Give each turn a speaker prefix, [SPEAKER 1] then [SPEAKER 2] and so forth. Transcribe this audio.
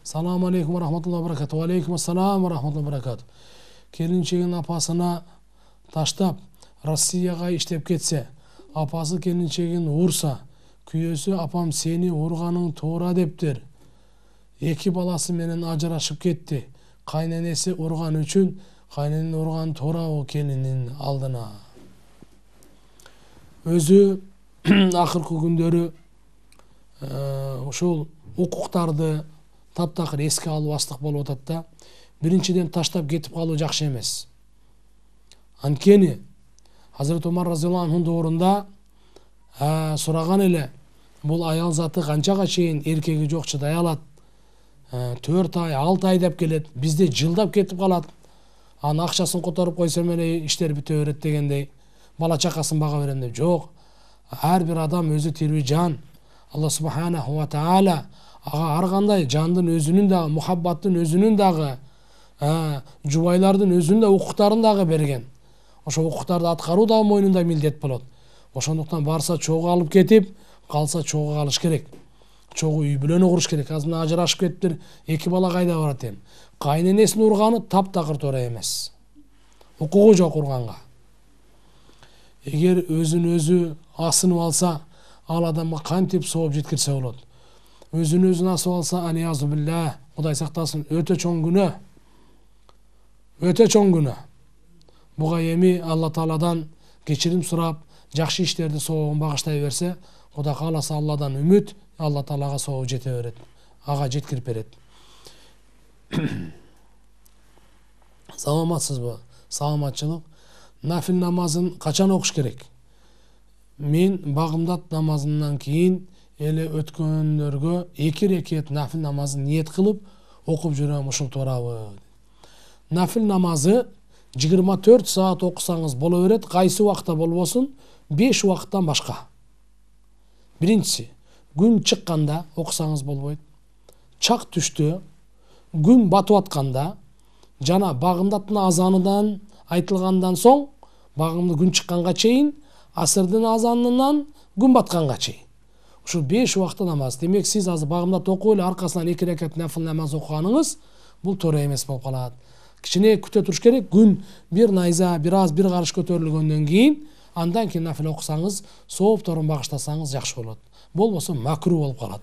[SPEAKER 1] Салам алейкум ва рахматуллахи ва баракату. Алейкум ассалам ва рахматуллахи ва баракату. Келинчегин апасына таштап Россияга иштеп кетсе, апасы келинчегин урса, күйөөсү апам сени урганың туура дептир. Эки баласы менен ажырашып кетти. Кайненеси урган үчүн кайненени урган туура о келинин алдына. Өзү акыркы күндөрү ушул укуктарды таптакыр эске албастык болуп атат да. Биринчиден таштап кетип калуу жакшы эмес. Анткени Hazreti Umar разияллаху анху доорунда сураган эле, бул аял заты канчага чейин эркеги жок чыдай алат? 4 ай, 6 ай деп келет, бизде жылдап кетип калат. Анын акчасын которуп койсом эле иштер бүтө берет дегендей, бала чакасын бага берем деп. Жок. Ар бир адам өзү тирүү жан. Алла субханаху ва таала ага ар кандай жандын өзүнүн дагы, мухаббаттын өзүнүн дагы, жубайлардын өзүнүн да укуктарын дагы берген. Ошо укуктарды аткаруу да мойнунда милдет болот. Ошондуктан барса чогуу алып кетип, калса чогуу калыш керек. Чогуу үй бүлөнү куруш керек. Азыр ажырашып кетиптир, 2 бала кайда барат эми? Кайненесин урганы таптакыр туура эмес. Укугу жок урганга. Эгер өзүн өзү асынып алса, ал адамга кантип сооп жеткирсе болот? Өзүн өзүн асып алса, аниязу билlah, Кудай сактасын, өтө чоң күнөө. Өтө чоң күнөө. Буга эми Алла Тааладан кечирим сурап, жакшы иштерди соогун багыштай берсе, Кудай кааласа Алладан үмүт, Алла Таалага соогу жете берет. Ага жеткирип берет. Саламатсызбы? Саламатчылык. Нафил намазын качан окуш керек? Мен багымдат намазынан кийин эле өткөндөргө 2 рекет нафил намазын ниет кылып окуп жүрөм, ушул туурабы. Нафил намазы 24 саат окусаңыз боло берет, кайсы убакта болбосун, 5 убакыттан башка. Биринчиси, күн чыкканда окусаңыз болбойт. Чак түштө, күн батып атканда, жана багымдаттын азанынан айтылгандан соң, багымды күн чыкканга чейин, асырдын азанынан күн батканга чейин. Ушул 5 убакта намаз. Демек сиз азыр багымдат окуп эле аркасынан 2 рекат нафил намаз окуганыңыз бул туура эмес болуп калат. Кичине күтө туруш керек. Күн бир найза, бир карыш көтөрүлгөндөн кийин, андан кийин нафил окусаңыз, соопторун багыштасаңыз жакшы болот. Болбосо макруh болуп калат.